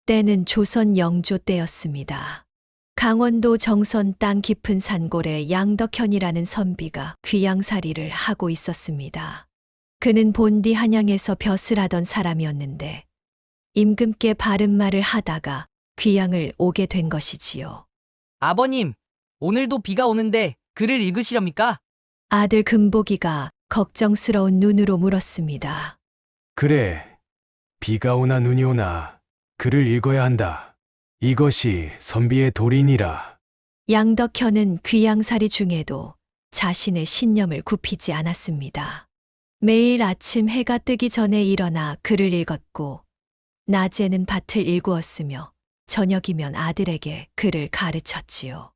때는 조선 영조 때였습니다. 강원도 정선 땅 깊은 산골에 양덕현이라는 선비가 귀양살이를 하고 있었습니다. 그는 본디 한양에서 벼슬 하던 사람이었는데 임금께 바른 말을 하다가 귀양을 오게 된 것이지요. 아버님, 오늘도 비가 오는데 글을 읽으시렵니까? 아들 금복이가 걱정스러운 눈으로 물었습니다. 그래, 비가 오나 눈이 오나 글을 읽어야 한다. 이것이 선비의 도리니라. 양덕현은 귀양살이 중에도 자신의 신념을 굽히지 않았습니다. 매일 아침 해가 뜨기 전에 일어나 글을 읽었고 낮에는 밭을 일구었으며 저녁이면 아들에게 글을 가르쳤지요.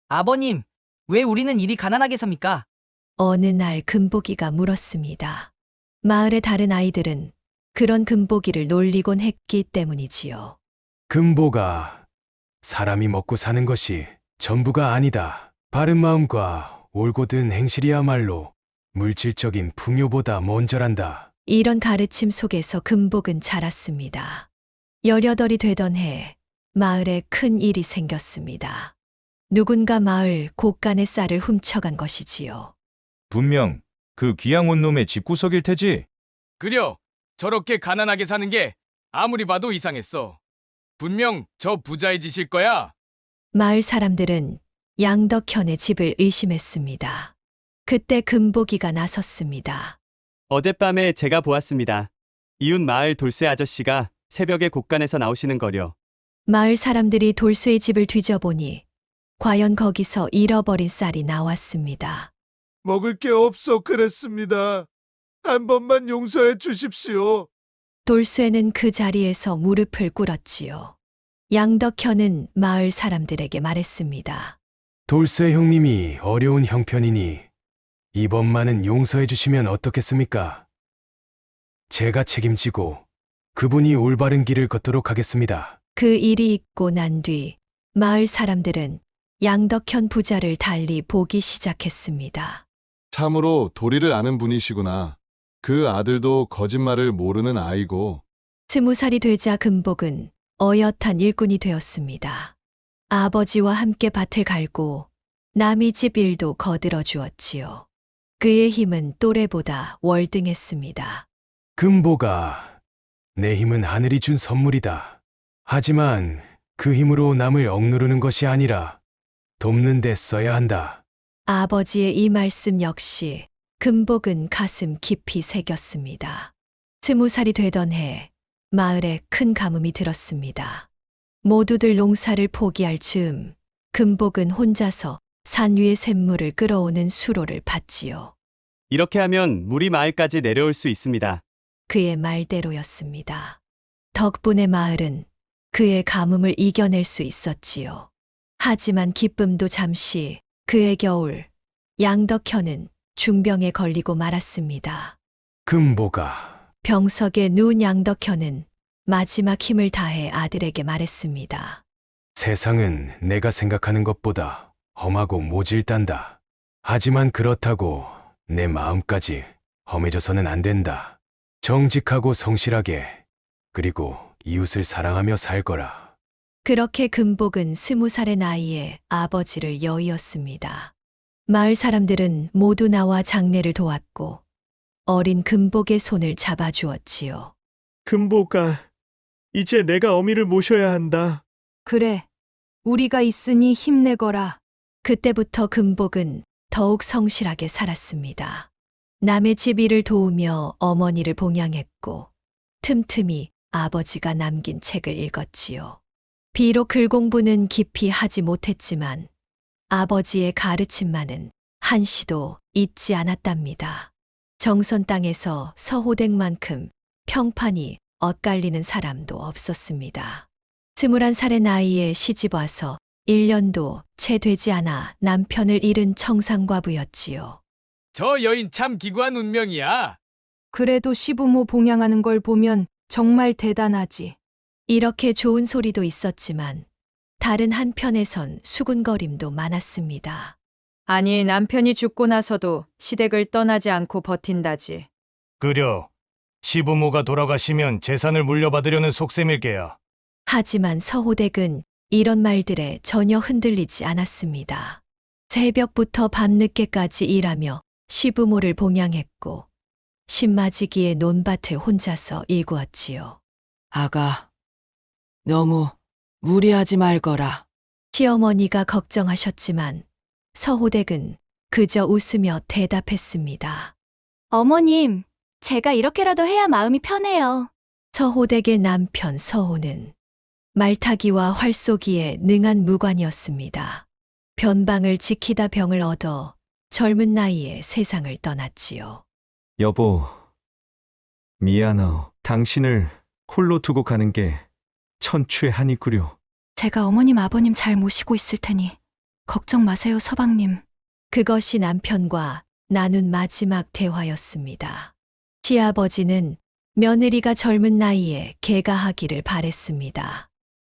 아버님, 왜 우리는 이리 가난하게 삽니까? 어느 날 금복이가 물었습니다. 마을의 다른 아이들은 그런 금복이를 놀리곤 했기 때문이지요. 금보가 사람이 먹고 사는 것이 전부가 아니다. 바른 마음과 올곧은 행실이야말로 물질적인 풍요보다 먼저란다. 이런 가르침 속에서 금복은 자랐습니다. 18이 되던 해 마을에 큰 일이 생겼습니다. 누군가 마을 곳간의 쌀을 훔쳐간 것이지요. 분명 그 귀양 온 놈의 집구석일 테지. 그려, 저렇게 가난하게 사는 게 아무리 봐도 이상했어. 분명 저 부자의 짓일 거야. 마을 사람들은 양덕현의 집을 의심했습니다. 그때 금복이가 나섰습니다. 어젯밤에 제가 보았습니다. 이웃 마을 돌쇠 아저씨가 새벽에 곳간에서 나오시는 거려. 마을 사람들이 돌쇠의 집을 뒤져보니 과연 거기서 잃어버린 쌀이 나왔습니다. 먹을 게 없어 그랬습니다. 한 번만 용서해 주십시오. 돌쇠는 그 자리에서 무릎을 꿇었지요. 양덕현은 마을 사람들에게 말했습니다. 돌쇠 형님이 어려운 형편이니 이번만은 용서해 주시면 어떻겠습니까? 제가 책임지고 그분이 올바른 길을 걷도록 하겠습니다. 그 일이 있고 난 뒤 마을 사람들은 양덕현 부자를 달리 보기 시작했습니다. 참으로 도리를 아는 분이시구나. 그 아들도 거짓말을 모르는 아이고. 20살이 되자 금복은 어엿한 일꾼이 되었습니다. 아버지와 함께 밭을 갈고 남의 집 일도 거들어 주었지요. 그의 힘은 또래보다 월등했습니다. 금보가 내 힘은 하늘이 준 선물이다. 하지만 그 힘으로 남을 억누르는 것이 아니라 돕는 데 써야 한다. 아버지의 이 말씀 역시 금복은 가슴 깊이 새겼습니다. 20살이 되던 해 마을에 큰 가뭄이 들었습니다. 모두들 농사를 포기할 즈음 금복은 혼자서 산 위의 샘물을 끌어오는 수로를 팠지요. 이렇게 하면 물이 마을까지 내려올 수 있습니다. 그의 말대로였습니다. 덕분에 마을은 그의 가뭄을 이겨낼 수 있었지요. 하지만 기쁨도 잠시 그의 겨울 양덕현은 중병에 걸리고 말았습니다. 금보가 병석에 누운 양덕현은 마지막 힘을 다해 아들에게 말했습니다. 세상은 내가 생각하는 것보다 험하고 모질단다. 하지만 그렇다고 내 마음까지 험해져서는 안 된다. 정직하고 성실하게 그리고 이웃을 사랑하며 살 거라. 그렇게 금복은 20살의 나이에 아버지를 여의었습니다. 마을 사람들은 모두 나와 장례를 도왔고 어린 금복의 손을 잡아주었지요. 금보가, 이제 내가 어미를 모셔야 한다. 그래, 우리가 있으니 힘내거라. 그때부터 금복은 더욱 성실하게 살았습니다. 남의 집 일을 도우며 어머니를 봉양했고 틈틈이 아버지가 남긴 책을 읽었지요. 비록 글 공부는 깊이 하지 못했지만 아버지의 가르침만은 한시도 잊지 않았답니다. 정선 땅에서 서호댁만큼 평판이 엇갈리는 사람도 없었습니다. 21살의 나이에 시집와서 1년도 채 되지 않아 남편을 잃은 청상과부였지요. 저 여인 참 기구한 운명이야. 그래도 시부모 봉양하는 걸 보면 정말 대단하지. 이렇게 좋은 소리도 있었지만 다른 한편에선 수군거림도 많았습니다. 아니, 남편이 죽고 나서도 시댁을 떠나지 않고 버틴다지. 그려, 시부모가 돌아가시면 재산을 물려받으려는 속셈일 게야. 하지만 서호댁은 이런 말들에 전혀 흔들리지 않았습니다. 새벽부터 밤늦게까지 일하며 시부모를 봉양했고 신맞이기에 논밭을 혼자서 일구었지요. 아가, 너무 무리하지 말거라. 시어머니가 걱정하셨지만 서호댁은 그저 웃으며 대답했습니다. 어머님, 제가 이렇게라도 해야 마음이 편해요. 서호댁의 남편 서호는 말타기와 활쏘기에 능한 무관이었습니다. 변방을 지키다 병을 얻어 젊은 나이에 세상을 떠났지요. 여보, 미안하오. 당신을 홀로 두고 가는 게 천추의 한이구려. 제가 어머님 아버님 잘 모시고 있을 테니 걱정 마세요, 서방님. 그것이 남편과 나눈 마지막 대화였습니다. 시아버지는 며느리가 젊은 나이에 개가하기를 바랬습니다.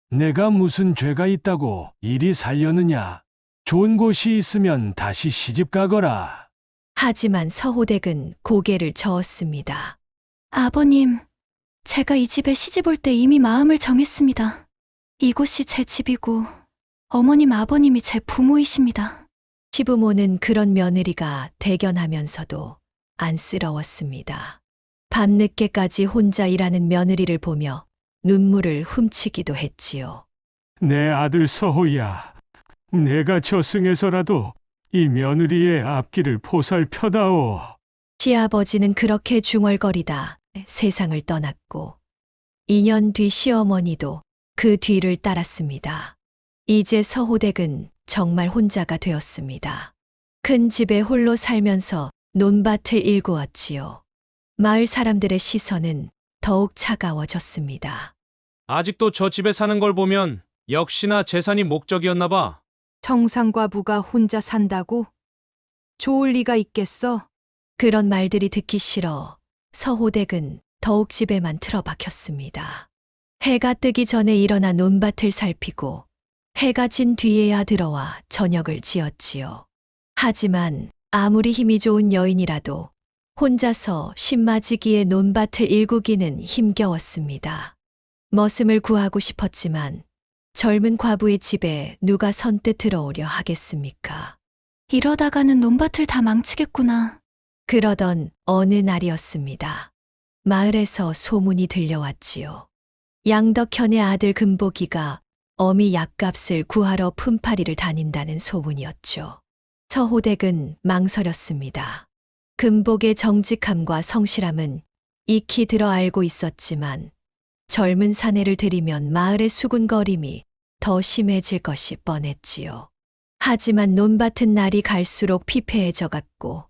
내가 무슨 죄가 있다고 이리 살려느냐? 좋은 곳이 있으면 다시 시집 가거라. 하지만 서호댁은 고개를 저었습니다. 아버님, 제가 이 집에 시집 올 때 이미 마음을 정했습니다. 이곳이 제 집이고 어머님 아버님이 제 부모이십니다. 시부모는 그런 며느리가 대견하면서도 안쓰러웠습니다. 밤늦게까지 혼자 일하는 며느리를 보며 눈물을 훔치기도 했지요. 내 아들 서호야. 내가 저승에서라도 이 며느리의 앞길을 보살펴다오. 시아버지는 그렇게 중얼거리다 세상을 떠났고 2년 뒤 시어머니도 그 뒤를 따랐습니다. 이제 서호댁은 정말 혼자가 되었습니다. 큰 집에 홀로 살면서 논밭을 일구었지요. 마을 사람들의 시선은 더욱 차가워졌습니다. 아직도 저 집에 사는 걸 보면 역시나 재산이 목적이었나 봐. 정상과 부가 혼자 산다고? 좋을 리가 있겠어? 그런 말들이 듣기 싫어 서호댁은 더욱 집에만 틀어박혔습니다. 해가 뜨기 전에 일어나 논밭을 살피고 해가 진 뒤에야 들어와 저녁을 지었지요. 하지만 아무리 힘이 좋은 여인이라도 혼자서 신맞이기에 논밭을 일구기는 힘겨웠습니다. 머슴을 구하고 싶었지만 젊은 과부의 집에 누가 선뜻 들어오려 하겠습니까? 이러다가는 논밭을 다 망치겠구나. 그러던 어느 날이었습니다. 마을에서 소문이 들려왔지요. 양덕현의 아들 금복이가 어미 약값을 구하러 품팔이를 다닌다는 소문이었죠. 서호댁은 망설였습니다. 금복의 정직함과 성실함은 익히 들어 알고 있었지만 젊은 사내를 들이면 마을의 수군거림이 더 심해질 것이 뻔했지요. 하지만 논밭은 날이 갈수록 피폐해져 갔고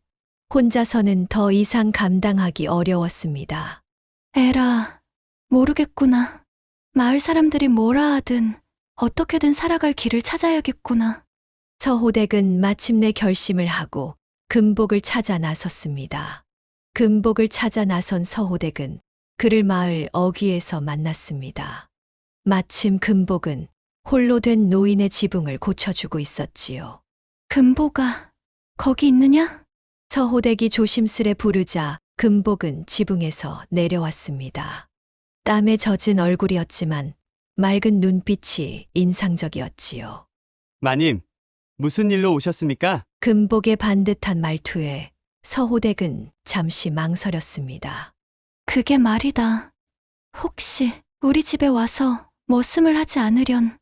혼자서는 더 이상 감당하기 어려웠습니다. 에라, 모르겠구나. 마을 사람들이 뭐라 하든 어떻게든 살아갈 길을 찾아야겠구나. 서호댁은 마침내 결심을 하고 금복을 찾아 나섰습니다. 금복을 찾아 나선 서호댁은 그를 마을 어귀에서 만났습니다. 마침 금복은 홀로 된 노인의 지붕을 고쳐주고 있었지요. 금복아, 거기 있느냐? 서호댁이 조심스레 부르자 금복은 지붕에서 내려왔습니다. 땀에 젖은 얼굴이었지만 맑은 눈빛이 인상적이었지요. 마님, 무슨 일로 오셨습니까? 금복의 반듯한 말투에 서호댁은 잠시 망설였습니다. 그게 말이다. 혹시 우리 집에 와서 머슴을 하지 않으련?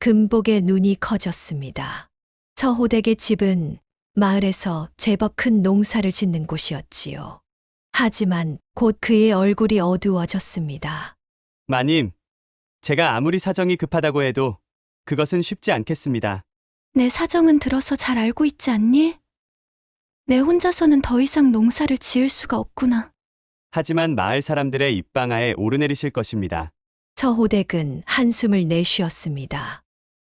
금복의 눈이 커졌습니다. 서호댁의 집은 마을에서 제법 큰 농사를 짓는 곳이었지요. 하지만 곧 그의 얼굴이 어두워졌습니다. 마님, 제가 아무리 사정이 급하다고 해도 그것은 쉽지 않겠습니다. 내 사정은 들어서 잘 알고 있지 않니? 내 혼자서는 더 이상 농사를 지을 수가 없구나. 하지만 마을 사람들의 입방아에 오르내리실 것입니다. 서호댁은 한숨을 내쉬었습니다.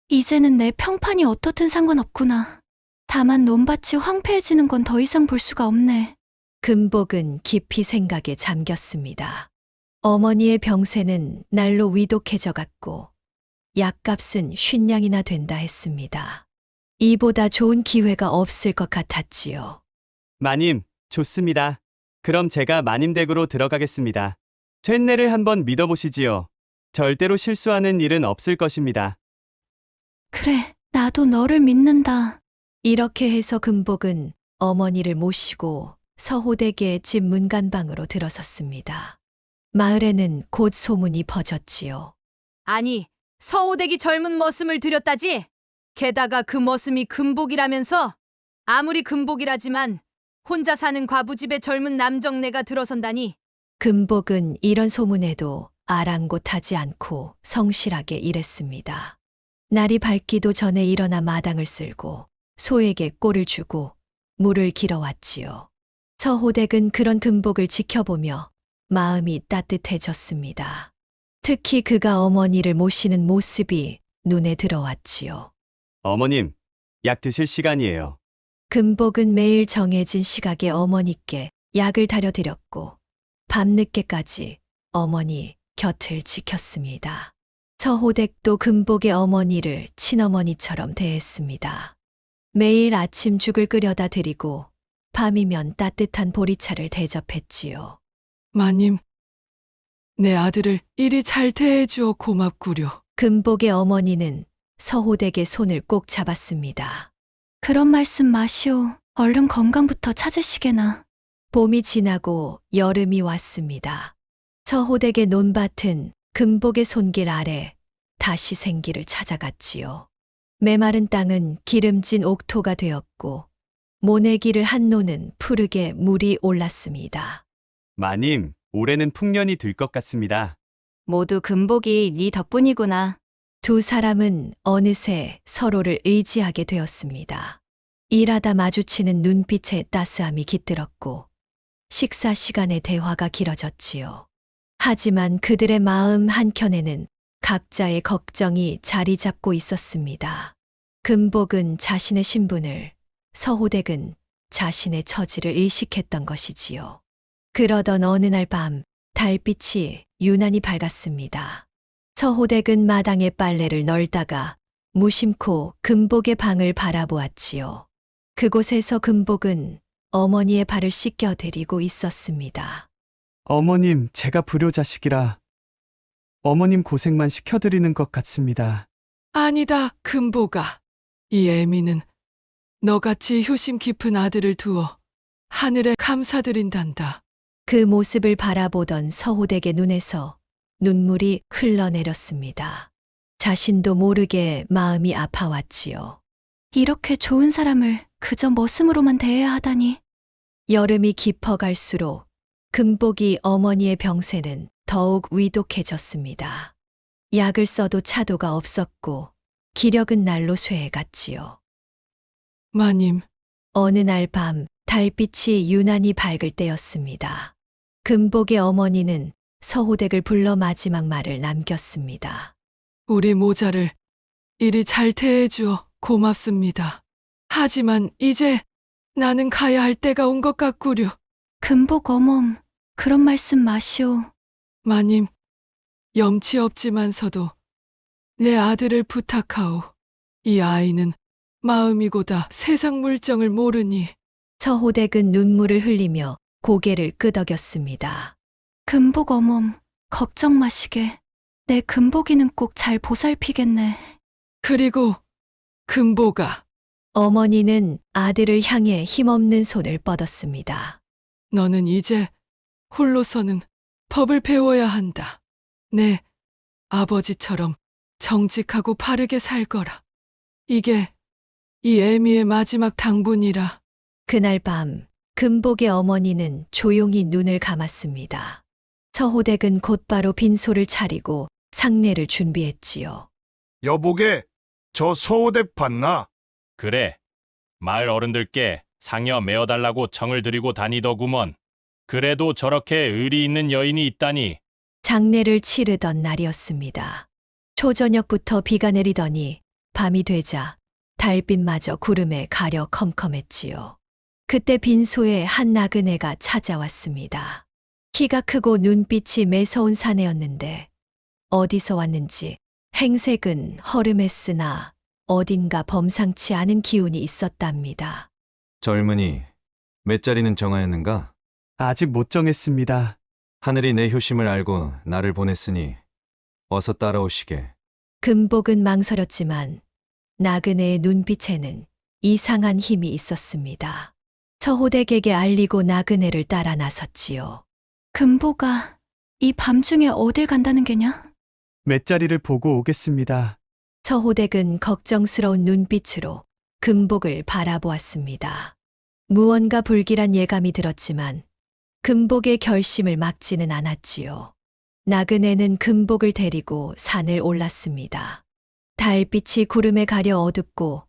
이제는 내 평판이 어떻든 상관없구나. 다만 논밭이 황폐해지는 건 더 이상 볼 수가 없네. 금복은 깊이 생각에 잠겼습니다. 어머니의 병세는 날로 위독해져 갔고 약값은 50냥이나 된다 했습니다. 이보다 좋은 기회가 없을 것 같았지요. 마님, 좋습니다. 그럼 제가 마님 댁으로 들어가겠습니다. 쇳내를 한번 믿어보시지요. 절대로 실수하는 일은 없을 것입니다. 그래, 나도 너를 믿는다. 이렇게 해서 금복은 어머니를 모시고 서호댁의 집 문간방으로 들어섰습니다. 마을에는 곧 소문이 퍼졌지요. 아니, 서호댁이 젊은 머슴을 들였다지? 게다가 그 머슴이 금복이라면서? 아무리 금복이라지만 혼자 사는 과부집에 젊은 남정네가 들어선다니. 금복은 이런 소문에도 아랑곳하지 않고 성실하게 일했습니다. 날이 밝기도 전에 일어나 마당을 쓸고 소에게 꼴을 주고 물을 길어왔지요. 서호댁은 그런 금복을 지켜보며 마음이 따뜻해졌습니다. 특히 그가 어머니를 모시는 모습이 눈에 들어왔지요. 어머님, 약 드실 시간이에요. 금복은 매일 정해진 시각에 어머니께 약을 다려드렸고 밤늦게까지 어머니 곁을 지켰습니다. 서호댁도 금복의 어머니를 친어머니처럼 대했습니다. 매일 아침 죽을 끓여다 드리고 밤이면 따뜻한 보리차를 대접했지요. 마님, 내 아들을 이리 잘 대해주어 고맙구려. 금복의 어머니는 서호댁의 손을 꼭 잡았습니다. 그런 말씀 마시오. 얼른 건강부터 찾으시게나. 봄이 지나고 여름이 왔습니다. 서호댁의 논밭은 금복의 손길 아래 다시 생기를 찾아갔지요. 메마른 땅은 기름진 옥토가 되었고 모내기를 한 노는 푸르게 물이 올랐습니다. 마님, 올해는 풍년이 들 것 같습니다. 모두 금복이 네 덕분이구나. 두 사람은 어느새 서로를 의지하게 되었습니다. 일하다 마주치는 눈빛의 따스함이 깃들었고 식사 시간의 대화가 길어졌지요. 하지만 그들의 마음 한켠에는 각자의 걱정이 자리 잡고 있었습니다. 금복은 자신의 신분을, 서호댁은 자신의 처지를 의식했던 것이지요. 그러던 어느 날 밤 달빛이 유난히 밝았습니다. 서호댁은 마당에 빨래를 널다가 무심코 금복의 방을 바라보았지요. 그곳에서 금복은 어머니의 발을 씻겨드리고 있었습니다. 어머님, 제가 불효자식이라 어머님 고생만 시켜드리는 것 같습니다. 아니다, 금복아. 이 애미는 너같이 효심 깊은 아들을 두어 하늘에 감사드린단다. 그 모습을 바라보던 서호댁의 눈에서 눈물이 흘러내렸습니다. 자신도 모르게 마음이 아파왔지요. 이렇게 좋은 사람을 그저 머슴으로만 대해야 하다니. 여름이 깊어갈수록 금복이 어머니의 병세는 더욱 위독해졌습니다. 약을 써도 차도가 없었고 기력은 날로 쇠해갔지요. 마님, 어느 날 밤 달빛이 유난히 밝을 때였습니다. 금복의 어머니는 서호댁을 불러 마지막 말을 남겼습니다. 우리 모자를 이리 잘 대해주어 고맙습니다. 하지만 이제 나는 가야 할 때가 온 것 같구려. 금복 어멈, 그런 말씀 마시오. 마님, 염치 없지만서도 내 아들을 부탁하오. 이 아이는 마음이고다 세상 물정을 모르니. 서호댁은 눈물을 흘리며 고개를 끄덕였습니다. 금복 어멈, 걱정 마시게. 내 금복이는 꼭 잘 보살피겠네. 그리고 금복아, 어머니는 아들을 향해 힘없는 손을 뻗었습니다. 너는 이제 홀로서는 법을 배워야 한다. 내 아버지처럼 정직하고 바르게 살거라. 이게 이 애미의 마지막 당분이라. 그날 밤 금복의 어머니는 조용히 눈을 감았습니다. 서호댁은 곧바로 빈소를 차리고 상례를 준비했지요. 여보게, 저 서호댁 봤나? 그래. 마을 어른들께 상여 메어달라고 청을 드리고 다니더구먼. 그래도 저렇게 의리 있는 여인이 있다니. 장례를 치르던 날이었습니다. 초저녁부터 비가 내리더니 밤이 되자 달빛마저 구름에 가려 컴컴했지요. 그때 빈소에 한 나그네가 찾아왔습니다. 키가 크고 눈빛이 매서운 사내였는데 어디서 왔는지 행색은 허름했으나 어딘가 범상치 않은 기운이 있었답니다. 젊은이, 몇 자리는 정하였는가? 아직 못 정했습니다. 하늘이 내 효심을 알고 나를 보냈으니 어서 따라오시게. 금복은 망설였지만 나그네의 눈빛에는 이상한 힘이 있었습니다. 서호댁에게 알리고 나그네를 따라 나섰지요. 금보가 이 밤중에 어딜 간다는 게냐? 맷자리를 보고 오겠습니다. 서호댁은 걱정스러운 눈빛으로 금복을 바라보았습니다. 무언가 불길한 예감이 들었지만 금복의 결심을 막지는 않았지요. 나그네는 금복을 데리고 산을 올랐습니다. 달빛이 구름에 가려 어둡고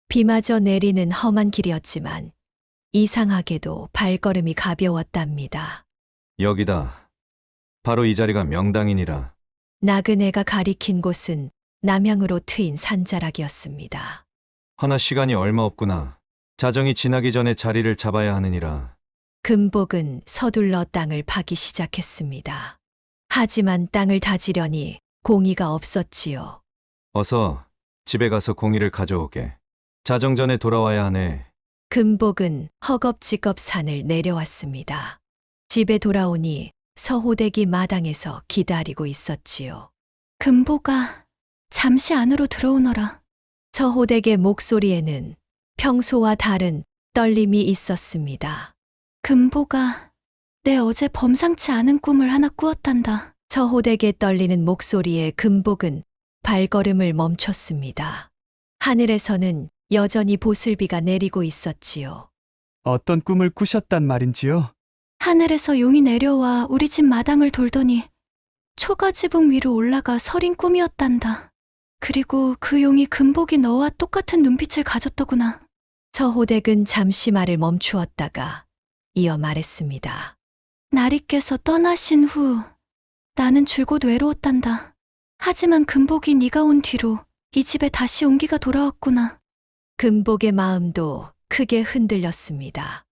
비마저 내리는 험한 길이었지만 이상하게도 발걸음이 가벼웠답니다. 여기다. 바로 이 자리가 명당이니라. 나그네가 가리킨 곳은 남향으로 트인 산자락이었습니다. 허나 시간이 얼마 없구나. 자정이 지나기 전에 자리를 잡아야 하느니라. 금복은 서둘러 땅을 파기 시작했습니다. 하지만 땅을 다지려니 공이가 없었지요. 어서 집에 가서 공의를 가져오게. 자정 전에 돌아와야 하네. 금복은 허겁지겁 산을 내려왔습니다. 집에 돌아오니 서호댁이 마당에서 기다리고 있었지요. 금보가 잠시 안으로 들어오너라. 서호댁의 목소리에는 평소와 다른 떨림이 있었습니다. 금보가 내 어제 범상치 않은 꿈을 하나 꾸었단다. 서호댁의 떨리는 목소리에 금복은 발걸음을 멈췄습니다. 하늘에서는 여전히 보슬비가 내리고 있었지요. 어떤 꿈을 꾸셨단 말인지요? 하늘에서 용이 내려와 우리 집 마당을 돌더니 초가지붕 위로 올라가 서린 꿈이었단다. 그리고 그 용이 금복이 너와 똑같은 눈빛을 가졌더구나. 서호댁은 잠시 말을 멈추었다가 이어 말했습니다. 나리께서 떠나신 후 나는 줄곧 외로웠단다. 하지만 금복이 네가 온 뒤로 이 집에 다시 온기가 돌아왔구나. 금복의 마음도 크게 흔들렸습니다.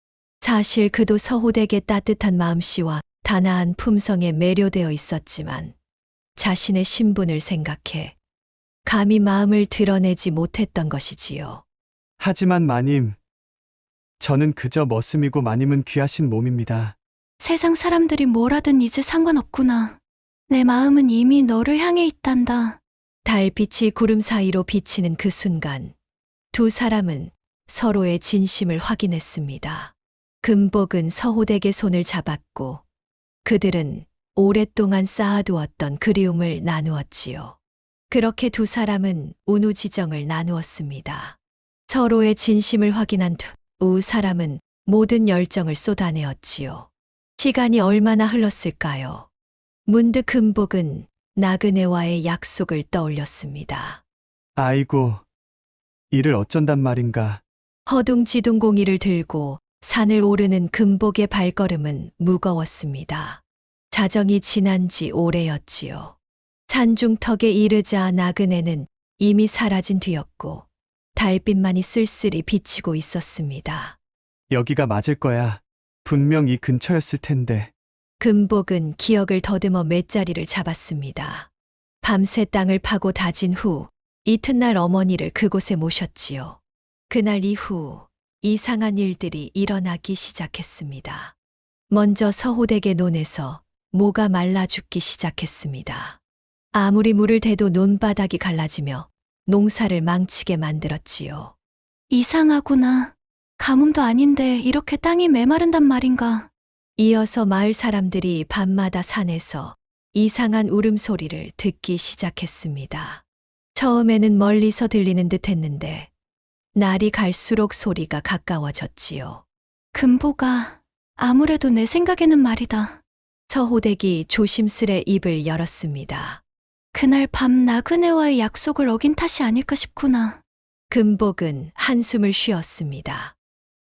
사실 그도 서호댁의 따뜻한 마음씨와 단아한 품성에 매료되어 있었지만 자신의 신분을 생각해 감히 마음을 드러내지 못했던 것이지요. 하지만 마님, 저는 그저 머슴이고 마님은 귀하신 몸입니다. 세상 사람들이 뭘 하든 이제 상관없구나. 내 마음은 이미 너를 향해 있단다. 달빛이 구름 사이로 비치는 그 순간 두 사람은 서로의 진심을 확인했습니다. 금복은 서호댁의 손을 잡았고 그들은 오랫동안 쌓아두었던 그리움을 나누었지요. 그렇게 두 사람은 운우지정을 나누었습니다. 서로의 진심을 확인한 두 사람은 모든 열정을 쏟아내었지요. 시간이 얼마나 흘렀을까요? 문득 금복은 나그네와의 약속을 떠올렸습니다. 아이고, 이를 어쩐단 말인가. 허둥지둥 공이를 들고 산을 오르는 금복의 발걸음은 무거웠습니다. 자정이 지난 지 오래였지요. 산중턱에 이르자 나그네는 이미 사라진 뒤였고 달빛만이 쓸쓸히 비치고 있었습니다. 여기가 맞을 거야. 분명 이 근처였을 텐데. 금복은 기억을 더듬어 맷자리를 잡았습니다. 밤새 땅을 파고 다진 후 이튿날 어머니를 그곳에 모셨지요. 그날 이후 이상한 일들이 일어나기 시작했습니다. 먼저 서호댁의 논에서 모가 말라 죽기 시작했습니다. 아무리 물을 대도 논바닥이 갈라지며 농사를 망치게 만들었지요. 이상하구나. 가뭄도 아닌데 이렇게 땅이 메마른단 말인가. 이어서 마을 사람들이 밤마다 산에서 이상한 울음소리를 듣기 시작했습니다. 처음에는 멀리서 들리는 듯 했는데 날이 갈수록 소리가 가까워졌지요. 금보가 아무래도 내 생각에는 말이다. 서호댁이 조심스레 입을 열었습니다. 그날 밤 나그네와의 약속을 어긴 탓이 아닐까 싶구나. 금복은 한숨을 쉬었습니다.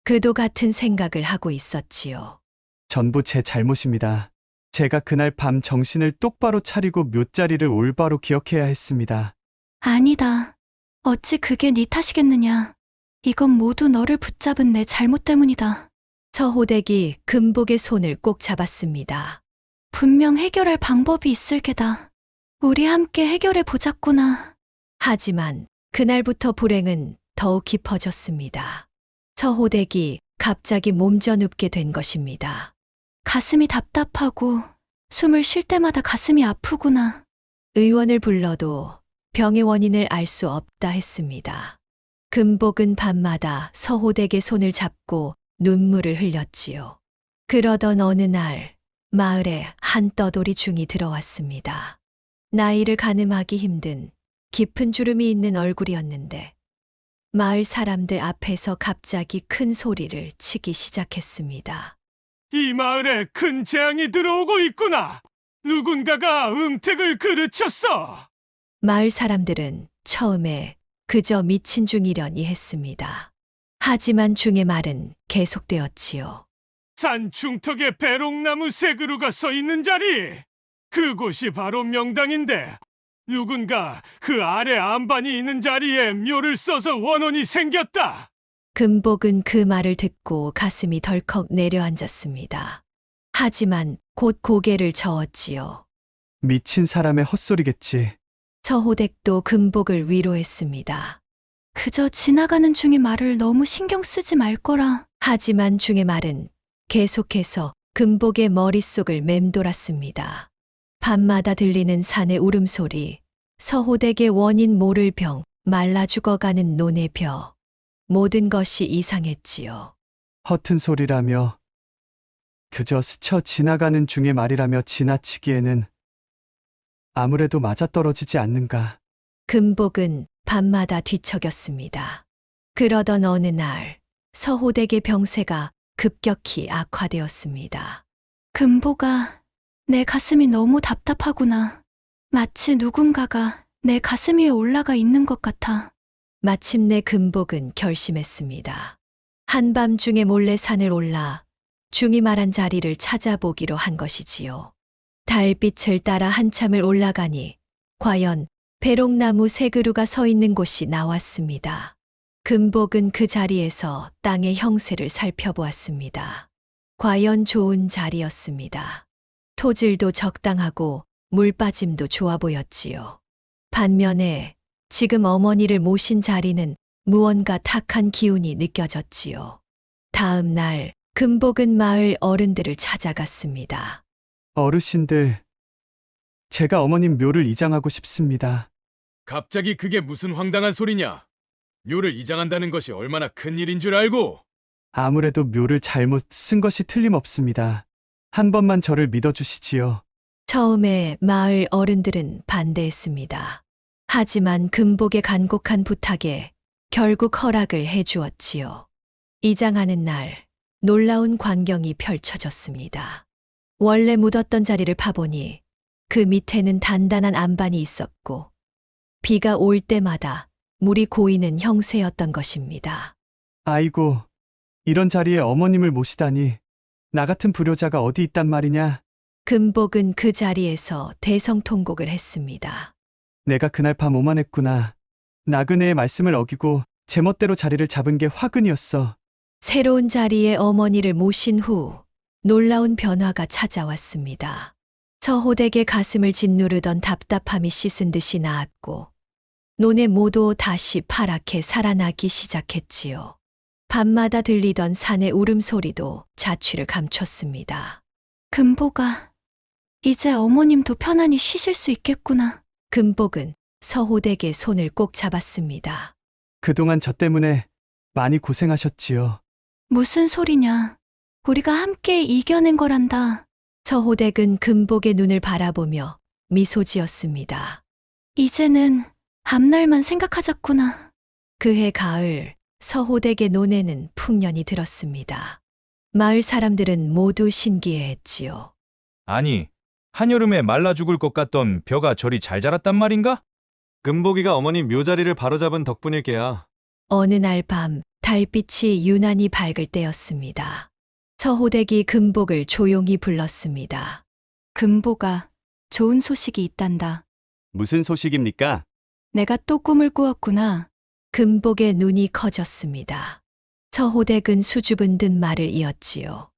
그도 같은 생각을 하고 있었지요. 전부 제 잘못입니다. 제가 그날 밤 정신을 똑바로 차리고 묘자리를 올바로 기억해야 했습니다. 아니다. 어찌 그게 네 탓이겠느냐. 이건 모두 너를 붙잡은 내 잘못 때문이다. 서호댁이 금복의 손을 꼭 잡았습니다. 분명 해결할 방법이 있을 게다. 우리 함께 해결해 보자꾸나. 하지만 그날부터 불행은 더욱 깊어졌습니다. 서호댁이 갑자기 몸져 눕게 된 것입니다. 가슴이 답답하고 숨을 쉴 때마다 가슴이 아프구나. 의원을 불러도 병의 원인을 알 수 없다 했습니다. 금복은 밤마다 서호댁의 손을 잡고 눈물을 흘렸지요. 그러던 어느 날 마을에 한 떠돌이 중이 들어왔습니다. 나이를 가늠하기 힘든 깊은 주름이 있는 얼굴이었는데 마을 사람들 앞에서 갑자기 큰 소리를 치기 시작했습니다. 이 마을에 큰 재앙이 들어오고 있구나. 누군가가 음택을 그르쳤어. 마을 사람들은 처음에 그저 미친 중이려니 했습니다. 하지만 중의 말은 계속되었지요. 산 중턱에 배롱나무 세 그루가 서 있는 자리. 그곳이 바로 명당인데 누군가 그 아래 안반이 있는 자리에 묘를 써서 원혼이 생겼다. 금복은 그 말을 듣고 가슴이 덜컥 내려앉았습니다. 하지만 곧 고개를 저었지요. 미친 사람의 헛소리겠지. 서호댁도 금복을 위로했습니다. 그저 지나가는 중의 말을 너무 신경 쓰지 말 거라. 하지만 중의 말은 계속해서 금복의 머릿속을 맴돌았습니다. 밤마다 들리는 산의 울음소리, 서호댁의 원인 모를 병, 말라 죽어가는 논의 벼. 모든 것이 이상했지요. 허튼 소리라며 그저 스쳐 지나가는 중의 말이라며 지나치기에는 아무래도 맞아떨어지지 않는가. 금복은 밤마다 뒤척였습니다. 그러던 어느 날 서호댁의 병세가 급격히 악화되었습니다. 금복아, 내 가슴이 너무 답답하구나. 마치 누군가가 내 가슴 위에 올라가 있는 것 같아. 마침내 금복은 결심했습니다. 한밤중에 몰래 산을 올라 중이 말한 자리를 찾아보기로 한 것이지요. 달빛을 따라 한참을 올라가니 과연 배롱나무 세 그루가 서 있는 곳이 나왔습니다. 금복은 그 자리에서 땅의 형세를 살펴보았습니다. 과연 좋은 자리였습니다. 토질도 적당하고 물빠짐도 좋아 보였지요. 반면에 지금 어머니를 모신 자리는 무언가 탁한 기운이 느껴졌지요. 다음 날 금복은 마을 어른들을 찾아갔습니다. 어르신들, 제가 어머님 묘를 이장하고 싶습니다. 갑자기 그게 무슨 황당한 소리냐? 묘를 이장한다는 것이 얼마나 큰 일인 줄 알고? 아무래도 묘를 잘못 쓴 것이 틀림없습니다. 한 번만 저를 믿어주시지요. 처음에 마을 어른들은 반대했습니다. 하지만 금복의 간곡한 부탁에 결국 허락을 해주었지요. 이장하는 날 놀라운 광경이 펼쳐졌습니다. 원래 묻었던 자리를 파보니 그 밑에는 단단한 안반이 있었고 비가 올 때마다 물이 고이는 형세였던 것입니다. 아이고, 이런 자리에 어머님을 모시다니. 나 같은 불효자가 어디 있단 말이냐. 금복은 그 자리에서 대성통곡을 했습니다. 내가 그날 밤 오만했구나. 나그네의 말씀을 어기고 제멋대로 자리를 잡은 게 화근이었어. 새로운 자리에 어머니를 모신 후 놀라운 변화가 찾아왔습니다. 서호댁의 가슴을 짓누르던 답답함이 씻은 듯이 나았고 논의 모도 다시 파랗게 살아나기 시작했지요. 밤마다 들리던 산의 울음소리도 자취를 감췄습니다. 금복아, 이제 어머님도 편안히 쉬실 수 있겠구나. 금복은 서호댁의 손을 꼭 잡았습니다. 그동안 저 때문에 많이 고생하셨지요. 무슨 소리냐. 우리가 함께 이겨낸 거란다. 서호댁은 금복의 눈을 바라보며 미소 지었습니다. 이제는 앞날만 생각하자꾸나. 그해 가을 서호댁의 논에는 풍년이 들었습니다. 마을 사람들은 모두 신기해했지요. 아니, 한여름에 말라 죽을 것 같던 벼가 저리 잘 자랐단 말인가? 금복이가 어머님 묘자리를 바로잡은 덕분일게야. 어느 날 밤 달빛이 유난히 밝을 때였습니다. 서호댁이 금복을 조용히 불렀습니다. 금복아, 좋은 소식이 있단다. 무슨 소식입니까? 내가 또 꿈을 꾸었구나. 금복의 눈이 커졌습니다. 서호댁은 수줍은 듯 말을 이었지요.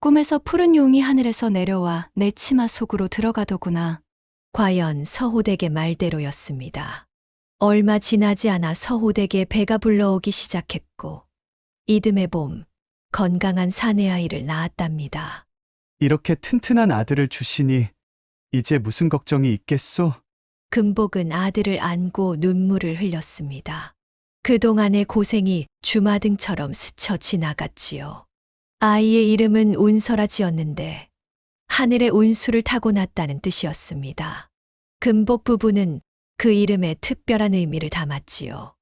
꿈에서 푸른 용이 하늘에서 내려와 내 치마 속으로 들어가더구나. 과연 서호댁의 말대로였습니다. 얼마 지나지 않아 서호댁의 배가 불러오기 시작했고 이듬해 봄 건강한 사내 아이를 낳았답니다. 이렇게 튼튼한 아들을 주시니 이제 무슨 걱정이 있겠소? 금복은 아들을 안고 눈물을 흘렸습니다. 그동안의 고생이 주마등처럼 스쳐 지나갔지요. 아이의 이름은 운설아 지었는데 하늘의 운수를 타고났다는 뜻이었습니다. 금복 부부는 그 이름에 특별한 의미를 담았지요.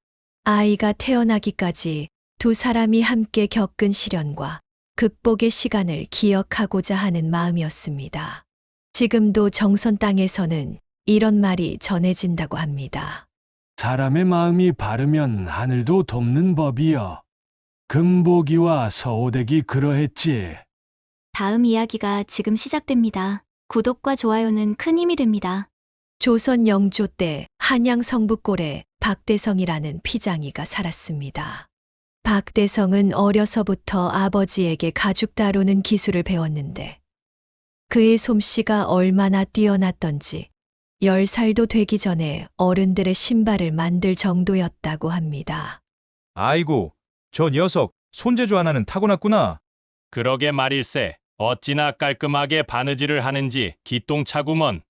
아이가 태어나기까지 두 사람이 함께 겪은 시련과 극복의 시간을 기억하고자 하는 마음이었습니다. 지금도 정선 땅에서는 이런 말이 전해진다고 합니다. 사람의 마음이 바르면 하늘도 돕는 법이여. 금복이와 서오댁이 그러했지. 다음 이야기가 지금 시작됩니다. 구독과 좋아요는 큰 힘이 됩니다. 조선 영조 때 한양 성북골에 박대성이라는 피장이가 살았습니다. 박대성은 어려서부터 아버지에게 가죽 다루는 기술을 배웠는데 그의 솜씨가 얼마나 뛰어났던지 10살도 되기 전에 어른들의 신발을 만들 정도였다고 합니다. 아이고, 저 녀석 손재주 하나는 타고났구나. 그러게 말일세. 어찌나 깔끔하게 바느질을 하는지 기똥차구먼.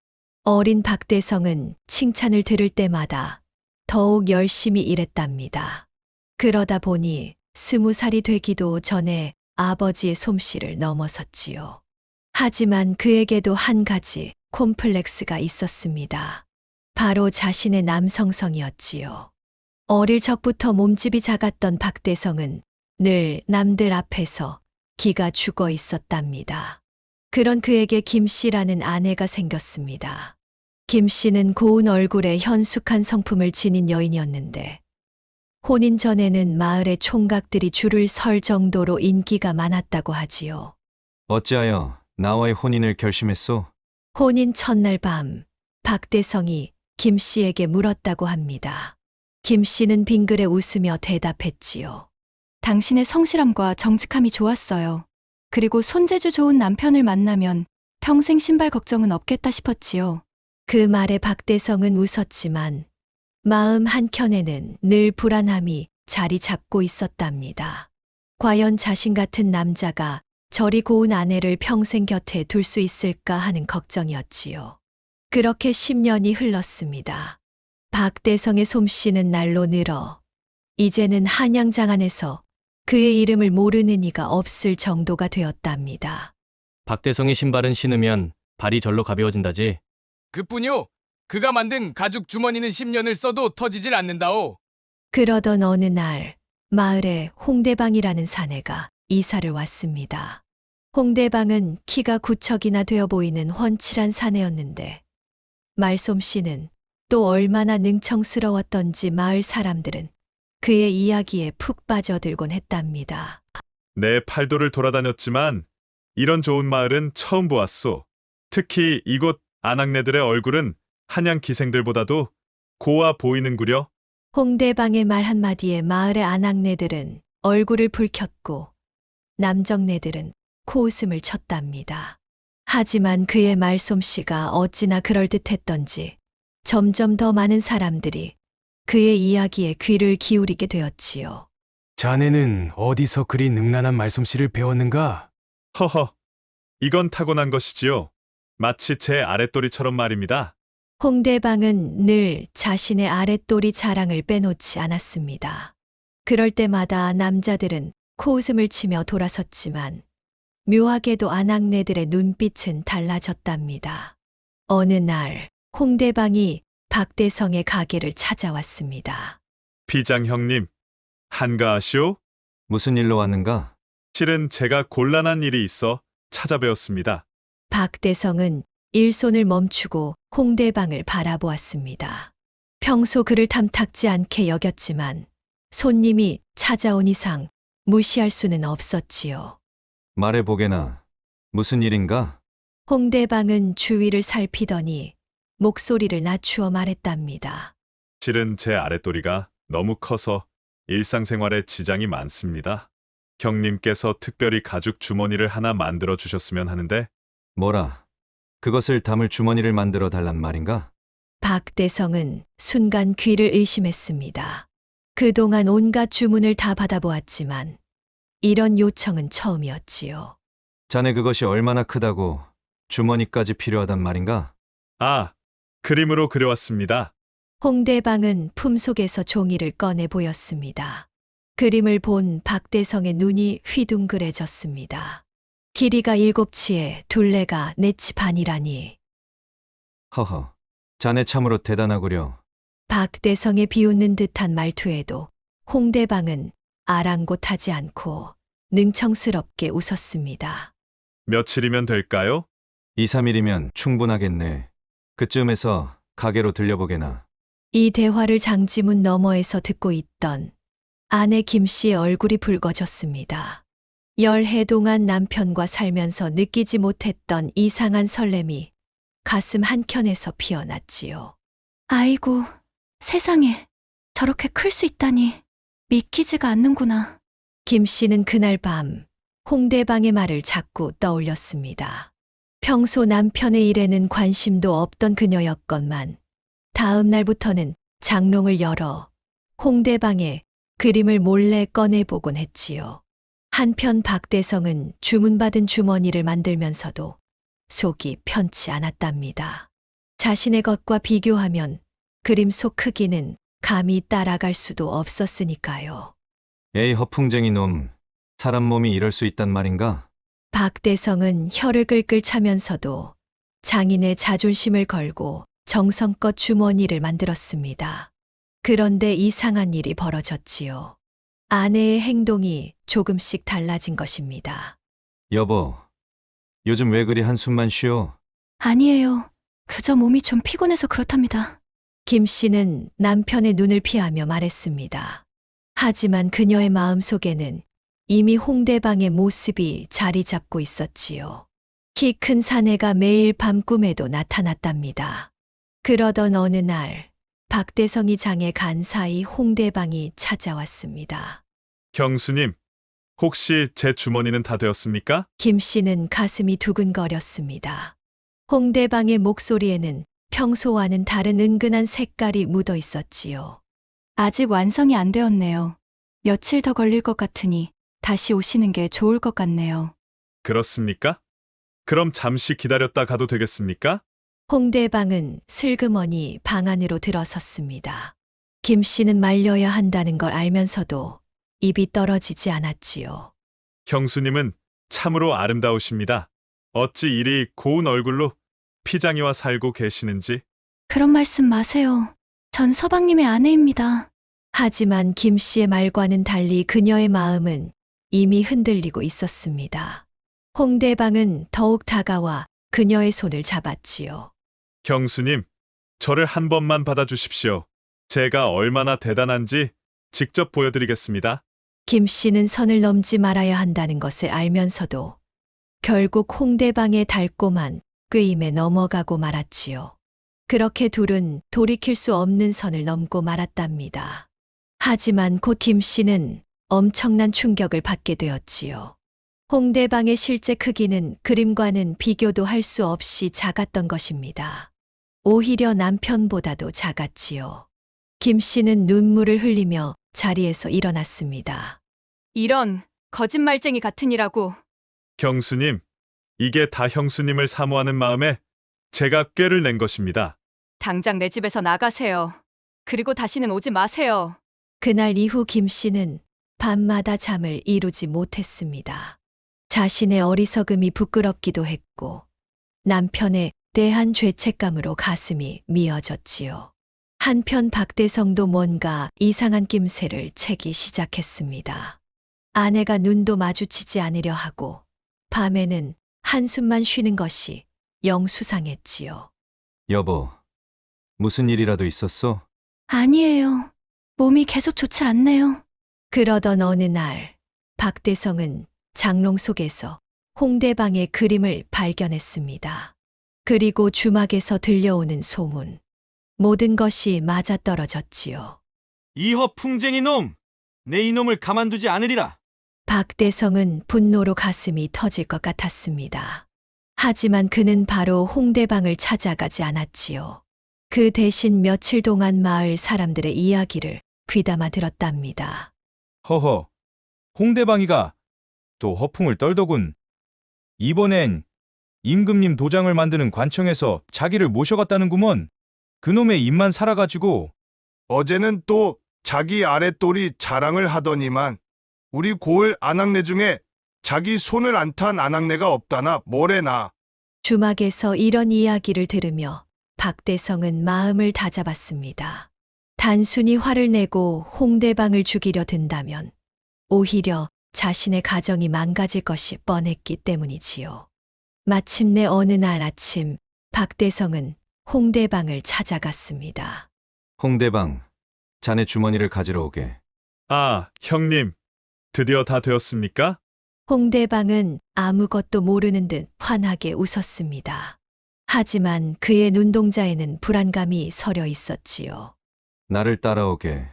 어린 박대성은 칭찬을 들을 때마다 더욱 열심히 일했답니다. 그러다 보니 20살이 되기도 전에 아버지의 솜씨를 넘어섰지요. 하지만 그에게도 한 가지 콤플렉스가 있었습니다. 바로 자신의 남성성이었지요. 어릴 적부터 몸집이 작았던 박대성은 늘 남들 앞에서 기가 죽어 있었답니다. 그런 그에게 김씨라는 아내가 생겼습니다. 김씨는 고운 얼굴에 현숙한 성품을 지닌 여인이었는데 혼인 전에는 마을의 총각들이 줄을 설 정도로 인기가 많았다고 하지요. 어찌하여 나와의 혼인을 결심했소? 혼인 첫날 밤 박대성이 김씨에게 물었다고 합니다. 김씨는 빙그레 웃으며 대답했지요. 당신의 성실함과 정직함이 좋았어요. 그리고 손재주 좋은 남편을 만나면 평생 신발 걱정은 없겠다 싶었지요. 그 말에 박대성은 웃었지만 마음 한켠에는 늘 불안함이 자리 잡고 있었답니다. 과연 자신 같은 남자가 저리 고운 아내를 평생 곁에 둘 수 있을까 하는 걱정이었지요. 그렇게 10년이 흘렀습니다. 박대성의 솜씨는 날로 늘어 이제는 한양장 안에서 그의 이름을 모르는 이가 없을 정도가 되었답니다. 박대성의 신발은 신으면 발이 절로 가벼워진다지. 그뿐이요. 그가 만든 가죽 주머니는 10년을 써도 터지질 않는다오. 그러던 어느 날 마을에 홍대방이라는 사내가 이사를 왔습니다. 홍대방은 키가 9척이나 되어 보이는 훤칠한 사내였는데 말솜씨는 또 얼마나 능청스러웠던지 마을 사람들은 그의 이야기에 푹 빠져들곤 했답니다. 내 팔도를 돌아다녔지만 이런 좋은 마을은 처음 보았소. 특히 이곳 아낙네들의 얼굴은 한양 기생들보다도 고와 보이는구려. 홍대방의 말 한마디에 마을의 아낙네들은 얼굴을 붉혔고 남정네들은 코웃음을 쳤답니다. 하지만 그의 말솜씨가 어찌나 그럴듯했던지 점점 더 많은 사람들이 그의 이야기에 귀를 기울이게 되었지요. 자네는 어디서 그리 능란한 말솜씨를 배웠는가? 허허, 이건 타고난 것이지요. 마치 제 아랫도리처럼 말입니다. 홍대방은 늘 자신의 아랫도리 자랑을 빼놓지 않았습니다. 그럴 때마다 남자들은 코웃음을 치며 돌아섰지만 묘하게도 아낙네들의 눈빛은 달라졌답니다. 어느 날 홍대방이 박대성의 가게를 찾아왔습니다. 비장 형님, 한가하시오? 무슨 일로 왔는가? 실은 제가 곤란한 일이 있어 찾아뵈었습니다. 박대성은 일손을 멈추고 홍대방을 바라보았습니다. 평소 그를 탐탁지 않게 여겼지만 손님이 찾아온 이상 무시할 수는 없었지요. 말해보게나. 무슨 일인가? 홍대방은 주위를 살피더니 목소리를 낮추어 말했답니다. 실은 제 아랫도리가 너무 커서 일상생활에 지장이 많습니다. 형님께서 특별히 가죽 주머니를 하나 만들어 주셨으면 하는데. 뭐라? 그것을 담을 주머니를 만들어 달란 말인가? 박대성은 순간 귀를 의심했습니다. 그동안 온갖 주문을 다 받아보았지만 이런 요청은 처음이었지요. 자네 그것이 얼마나 크다고 주머니까지 필요하단 말인가? 아, 그림으로 그려왔습니다. 홍대방은 품속에서 종이를 꺼내 보였습니다. 그림을 본 박대성의 눈이 휘둥그레졌습니다. 길이가 7치에 둘레가 4치 반이라니. 허허, 자네 참으로 대단하구려. 박대성의 비웃는 듯한 말투에도 홍대방은 아랑곳하지 않고 능청스럽게 웃었습니다. 며칠이면 될까요? 2, 3일이면 충분하겠네. 그쯤에서 가게로 들려보게나. 이 대화를 장지문 너머에서 듣고 있던 아내 김씨의 얼굴이 붉어졌습니다. 열해 동안 남편과 살면서 느끼지 못했던 이상한 설렘이 가슴 한켠에서 피어났지요. 아이고, 세상에. 저렇게 클 수 있다니. 믿기지가 않는구나. 김씨는 그날 밤 홍대방의 말을 자꾸 떠올렸습니다. 평소 남편의 일에는 관심도 없던 그녀였건만 다음 날부터는 장롱을 열어 홍대방의 그림을 몰래 꺼내보곤 했지요. 한편 박대성은 주문받은 주머니를 만들면서도 속이 편치 않았답니다. 자신의 것과 비교하면 그림 속 크기는 감히 따라갈 수도 없었으니까요. 에이 허풍쟁이 놈, 사람 몸이 이럴 수 있단 말인가? 박대성은 혀를 끌끌 차면서도 장인의 자존심을 걸고 정성껏 주머니를 만들었습니다. 그런데 이상한 일이 벌어졌지요. 아내의 행동이 조금씩 달라진 것입니다. 여보, 요즘 왜 그리 한숨만 쉬어? 아니에요. 그저 몸이 좀 피곤해서 그렇답니다. 김 씨는 남편의 눈을 피하며 말했습니다. 하지만 그녀의 마음속에는 이미 홍대방의 모습이 자리 잡고 있었지요. 키 큰 사내가 매일 밤 꿈에도 나타났답니다. 그러던 어느 날 박대성이 장에 간 사이 홍대방이 찾아왔습니다. 경수님, 혹시 제 주머니는 다 되었습니까? 김 씨는 가슴이 두근거렸습니다. 홍대방의 목소리에는 평소와는 다른 은근한 색깔이 묻어 있었지요. 아직 완성이 안 되었네요. 며칠 더 걸릴 것 같으니 다시 오시는 게 좋을 것 같네요. 그렇습니까? 그럼 잠시 기다렸다 가도 되겠습니까? 홍대방은 슬그머니 방 안으로 들어섰습니다. 김 씨는 말려야 한다는 걸 알면서도 입이 떨어지지 않았지요. 경수님은 참으로 아름다우십니다. 어찌 이리 고운 얼굴로 피장이와 살고 계시는지. 그런 말씀 마세요. 전 서방님의 아내입니다. 하지만 김 씨의 말과는 달리 그녀의 마음은 이미 흔들리고 있었습니다. 홍대방은 더욱 다가와 그녀의 손을 잡았지요. 경수님, 저를 한 번만 받아주십시오. 제가 얼마나 대단한지 직접 보여드리겠습니다. 김 씨는 선을 넘지 말아야 한다는 것을 알면서도 결국 홍대방의 달콤한 꾀임에 넘어가고 말았지요. 그렇게 둘은 돌이킬 수 없는 선을 넘고 말았답니다. 하지만 곧 김 씨는 엄청난 충격을 받게 되었지요. 홍대방의 실제 크기는 그림과는 비교도 할 수 없이 작았던 것입니다. 오히려 남편보다도 작았지요. 김 씨는 눈물을 흘리며 자리에서 일어났습니다. 이런 거짓말쟁이 같으니라고. 경수님, 이게 다 형수님을 사모하는 마음에 제가 꾀를 낸 것입니다. 당장 내 집에서 나가세요. 그리고 다시는 오지 마세요. 그날 이후 김 씨는 밤마다 잠을 이루지 못했습니다. 자신의 어리석음이 부끄럽기도 했고 남편에 대한 죄책감으로 가슴이 미어졌지요. 한편 박대성도 뭔가 이상한 낌새를 채기 시작했습니다. 아내가 눈도 마주치지 않으려 하고 밤에는 한숨만 쉬는 것이 영 수상했지요. 여보, 무슨 일이라도 있었어? 아니에요. 몸이 계속 좋질 않네요. 그러던 어느 날 박대성은 장롱 속에서 홍대방의 그림을 발견했습니다. 그리고 주막에서 들려오는 소문. 모든 것이 맞아떨어졌지요. 이 허풍쟁이 놈! 내 이놈을 가만두지 않으리라! 박대성은 분노로 가슴이 터질 것 같았습니다. 하지만 그는 바로 홍대방을 찾아가지 않았지요. 그 대신 며칠 동안 마을 사람들의 이야기를 귀담아 들었답니다. 허허, 홍대방이가 또 허풍을 떨더군. 이번엔 임금님 도장을 만드는 관청에서 자기를 모셔갔다는구먼. 그놈의 입만 살아가지고 어제는 또 자기 아랫돌이 자랑을 하더니만 우리 고을 아낙네 중에 자기 손을 안 탄 아낙네가 없다나 뭐래나. 주막에서 이런 이야기를 들으며 박대성은 마음을 다잡았습니다. 단순히 화를 내고 홍대방을 죽이려 든다면 오히려 자신의 가정이 망가질 것이 뻔했기 때문이지요. 마침내 어느 날 아침 박대성은 홍대방을 찾아갔습니다. 홍대방, 자네 주머니를 가지러 오게. 아, 형님. 드디어 다 되었습니까? 홍대방은 아무것도 모르는 듯 환하게 웃었습니다. 하지만 그의 눈동자에는 불안감이 서려 있었지요. 나를 따라오게.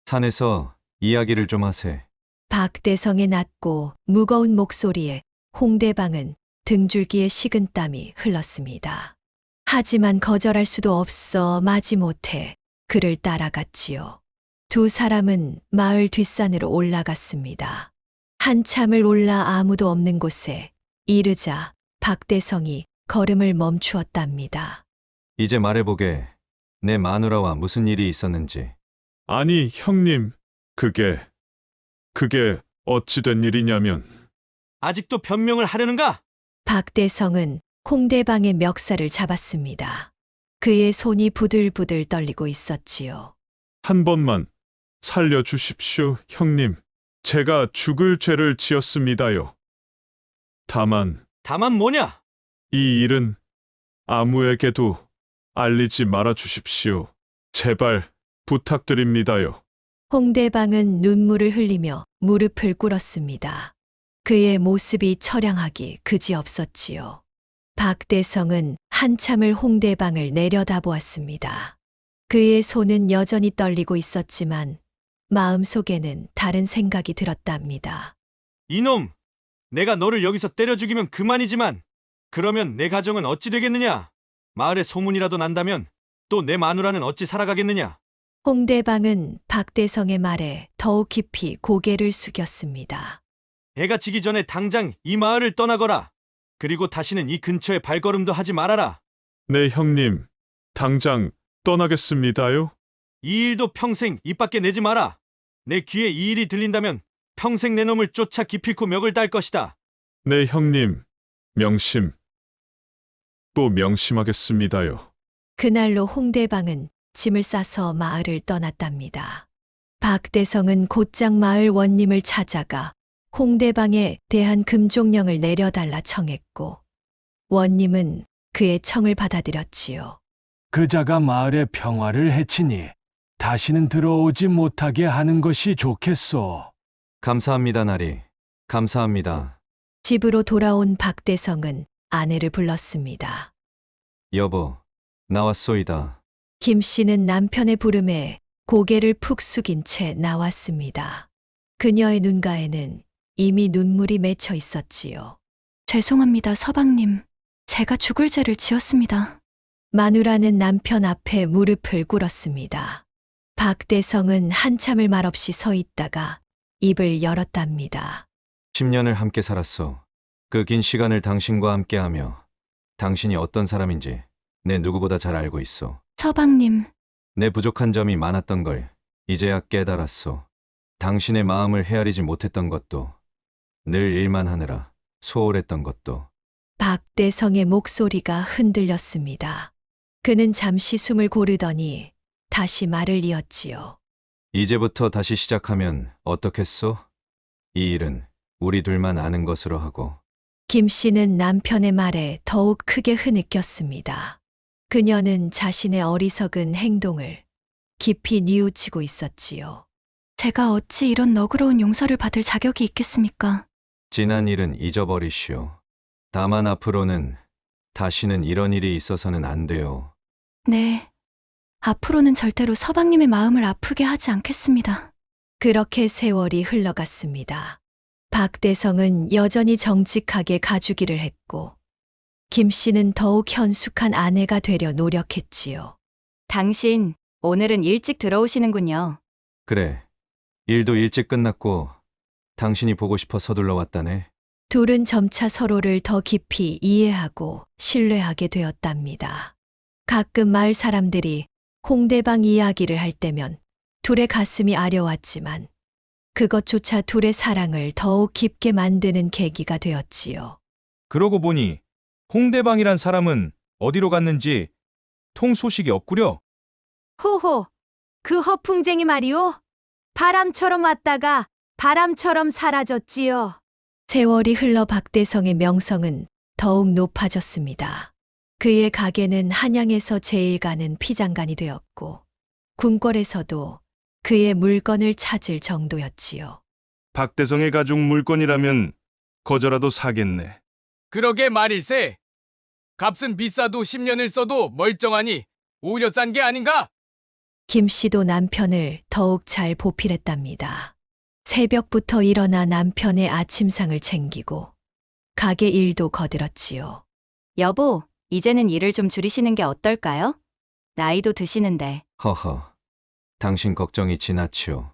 산에서 이야기를 좀 하세. 박대성의 낮고 무거운 목소리에 홍대방은 등줄기에 식은땀이 흘렀습니다. 하지만 거절할 수도 없어 마지못해 그를 따라갔지요. 두 사람은 마을 뒷산으로 올라갔습니다. 한참을 올라 아무도 없는 곳에 이르자 박대성이 걸음을 멈추었답니다. 이제 말해보게. 내 마누라와 무슨 일이 있었는지. 아니, 형님. 그게 어찌 된 일이냐면. 아직도 변명을 하려는가? 박대성은 홍대방의 멱살을 잡았습니다. 그의 손이 부들부들 떨리고 있었지요. 한 번만 살려주십시오, 형님. 제가 죽을 죄를 지었습니다요. 다만 뭐냐? 이 일은 아무에게도 알리지 말아 주십시오. 제발 부탁드립니다요. 홍대방은 눈물을 흘리며 무릎을 꿇었습니다. 그의 모습이 처량하기 그지없었지요. 박대성은 한참을 홍대방을 내려다보았습니다. 그의 손은 여전히 떨리고 있었지만 마음속에는 다른 생각이 들었답니다. 이놈! 내가 너를 여기서 때려 죽이면 그만이지만 그러면 내 가정은 어찌 되겠느냐? 마을에 소문이라도 난다면 또 내 마누라는 어찌 살아가겠느냐? 홍대방은 박대성의 말에 더욱 깊이 고개를 숙였습니다. 해가 지기 전에 당장 이 마을을 떠나거라. 그리고 다시는 이 근처에 발걸음도 하지 말아라. 네, 형님. 당장 떠나겠습니다요. 이 일도 평생 입 밖에 내지 마라. 내 귀에 이 일이 들린다면 평생 내 놈을 쫓아 기필코 멱을 딸 것이다. 네, 형님. 명심. 또 명심하겠습니다요. 그날로 홍대방은 짐을 싸서 마을을 떠났답니다. 박대성은 곧장 마을 원님을 찾아가 홍대방에 대한 금종령을 내려달라 청했고 원님은 그의 청을 받아들였지요. 그자가 마을의 평화를 해치니 다시는 들어오지 못하게 하는 것이 좋겠소. 감사합니다, 나리. 감사합니다. 집으로 돌아온 박대성은 아내를 불렀습니다. 여보, 나왔소이다. 김 씨는 남편의 부름에 고개를 푹 숙인 채 나왔습니다. 그녀의 눈가에는 이미 눈물이 맺혀 있었지요. 죄송합니다, 서방님. 제가 죽을 죄를 지었습니다. 마누라는 남편 앞에 무릎을 꿇었습니다. 박대성은 한참을 말없이 서 있다가 입을 열었답니다. 10년을 함께 살았소. 그 긴 시간을 당신과 함께하며 당신이 어떤 사람인지 내 누구보다 잘 알고 있소. 서방님. 내 부족한 점이 많았던 걸 이제야 깨달았소. 당신의 마음을 헤아리지 못했던 것도, 늘 일만 하느라 소홀했던 것도. 박대성의 목소리가 흔들렸습니다. 그는 잠시 숨을 고르더니 다시 말을 이었지요. 이제부터 다시 시작하면 어떻겠소? 이 일은 우리 둘만 아는 것으로 하고. 김 씨는 남편의 말에 더욱 크게 흐느꼈습니다. 그녀는 자신의 어리석은 행동을 깊이 뉘우치고 있었지요. 제가 어찌 이런 너그러운 용서를 받을 자격이 있겠습니까? 지난 일은 잊어버리시오. 다만 앞으로는 다시는 이런 일이 있어서는 안 돼요. 네. 앞으로는 절대로 서방님의 마음을 아프게 하지 않겠습니다. 그렇게 세월이 흘러갔습니다. 박대성은 여전히 정직하게 가주기를 했고 김 씨는 더욱 현숙한 아내가 되려 노력했지요. 당신, 오늘은 일찍 들어오시는군요. 그래. 일도 일찍 끝났고 당신이 보고 싶어 서둘러 왔다네. 둘은 점차 서로를 더 깊이 이해하고 신뢰하게 되었답니다. 가끔 마을 사람들이 홍대방 이야기를 할 때면 둘의 가슴이 아려왔지만 그것조차 둘의 사랑을 더욱 깊게 만드는 계기가 되었지요. 그러고 보니 홍대방이란 사람은 어디로 갔는지 통 소식이 없구려. 호호, 그 허풍쟁이 말이오. 바람처럼 왔다가 바람처럼 사라졌지요. 세월이 흘러 박대성의 명성은 더욱 높아졌습니다. 그의 가게는 한양에서 제일 가는 피장간이 되었고 궁궐에서도 그의 물건을 찾을 정도였지요. 박대성의 가죽 물건이라면 거저라도 사겠네. 그러게 말일세. 값은 비싸도 10년을 써도 멀쩡하니 오히려 싼 게 아닌가? 김 씨도 남편을 더욱 잘 보필했답니다. 새벽부터 일어나 남편의 아침상을 챙기고 가게 일도 거들었지요. 여보, 이제는 일을 좀 줄이시는 게 어떨까요? 나이도 드시는데. 허허. 당신 걱정이 지나치오.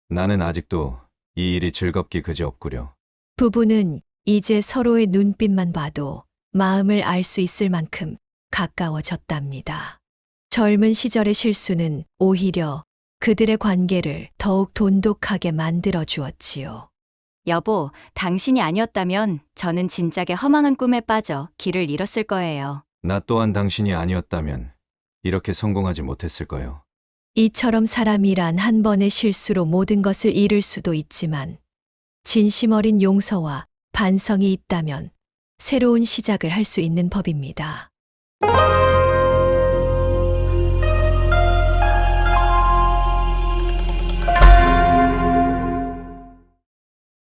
나는 아직도 이 일이 즐겁기 그지없구려. 부부는 이제 서로의 눈빛만 봐도 마음을 알 수 있을 만큼 가까워졌답니다. 젊은 시절의 실수는 오히려 그들의 관계를 더욱 돈독하게 만들어 주었지요. 여보, 당신이 아니었다면 저는 진작에 허망한 꿈에 빠져 길을 잃었을 거예요. 나 또한 당신이 아니었다면 이렇게 성공하지 못했을 거요. 이처럼 사람이란 한 번의 실수로 모든 것을 잃을 수도 있지만 진심 어린 용서와 반성이 있다면 새로운 시작을 할 수 있는 법입니다.